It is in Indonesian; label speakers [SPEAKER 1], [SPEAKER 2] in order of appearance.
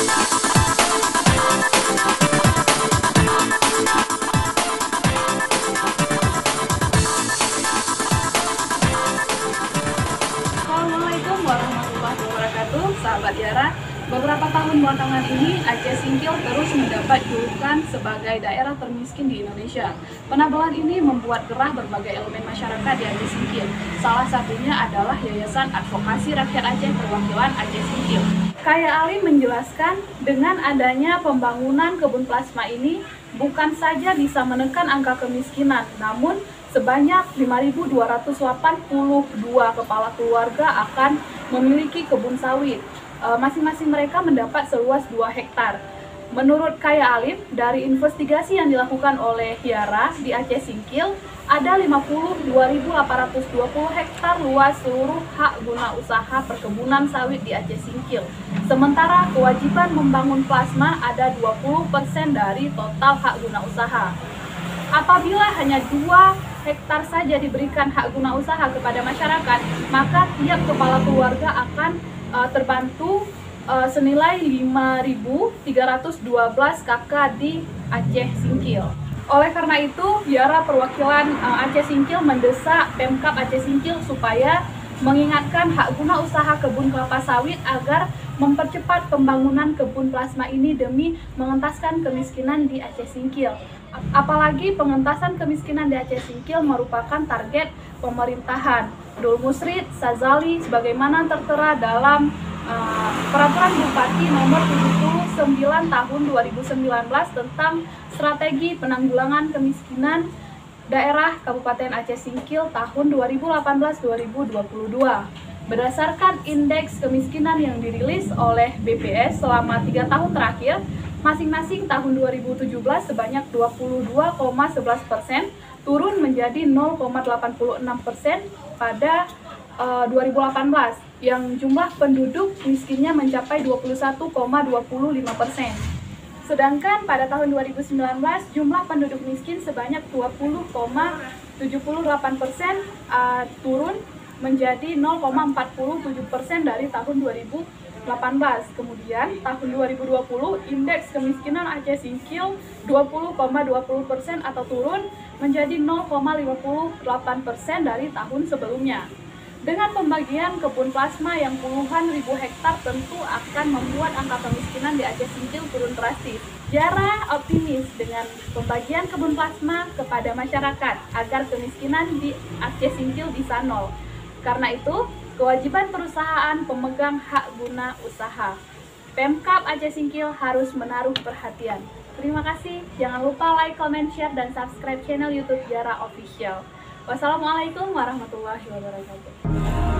[SPEAKER 1] Assalamualaikum warahmatullahi wabarakatuh, sahabat Yara. Beberapa tahun belakangan ini, Aceh Singkil terus mendapat julukan sebagai daerah termiskin di Indonesia. Penabelan ini membuat gerah berbagai elemen masyarakat di Aceh Singkil. Salah satunya adalah Yayasan Advokasi Rakyat Aceh Perwakilan Aceh Singkil. Kaya Ali menjelaskan, dengan adanya pembangunan kebun plasma ini bukan saja bisa menekan angka kemiskinan, namun sebanyak 5.282 kepala keluarga akan memiliki kebun sawit. Masing-masing mereka mendapat seluas 2 hektar. Menurut Kaya Alim, dari investigasi yang dilakukan oleh Yara di Aceh Singkil, ada 52.820 hektar luas seluruh hak guna usaha perkebunan sawit di Aceh Singkil. Sementara kewajiban membangun plasma ada 20% dari total hak guna usaha. Apabila hanya 2 hektar saja diberikan hak guna usaha kepada masyarakat, maka tiap kepala keluarga akan terbantu senilai 5.312 KK di Aceh Singkil. Oleh karena itu, Yara perwakilan Aceh Singkil mendesak Pemkab Aceh Singkil supaya mengingatkan hak guna usaha kebun kelapa sawit agar mempercepat pembangunan kebun plasma ini demi mengentaskan kemiskinan di Aceh Singkil. Apalagi pengentasan kemiskinan di Aceh Singkil merupakan target pemerintahan Dul Musrid Sazali sebagaimana tertera dalam Peraturan Bupati Nomor 79 Tahun 2019 tentang Strategi Penanggulangan Kemiskinan Daerah Kabupaten Aceh Singkil tahun 2018-2022. Berdasarkan indeks kemiskinan yang dirilis oleh BPS selama 3 tahun terakhir, masing-masing tahun 2017 sebanyak 22,11%, turun menjadi 0,86% pada 2018, yang jumlah penduduk miskinnya mencapai 21,25%. Sedangkan pada tahun 2019, jumlah penduduk miskin sebanyak 20,78%, turun menjadi 0,47% dari tahun 2018. Kemudian tahun 2020 indeks kemiskinan Aceh Singkil 20,20% atau turun menjadi 0,58% dari tahun sebelumnya. Dengan pembagian kebun plasma yang puluhan ribu hektar tentu akan membuat angka kemiskinan di Aceh Singkil turun drastis. Yara optimis dengan pembagian kebun plasma kepada masyarakat agar kemiskinan di Aceh Singkil bisa nol. Karena itu, kewajiban perusahaan pemegang hak guna usaha Pemkab Aceh Singkil harus menaruh perhatian. Terima kasih. Jangan lupa like, comment, share, dan subscribe channel YouTube Yara Official. Wassalamualaikum warahmatullahi wabarakatuh.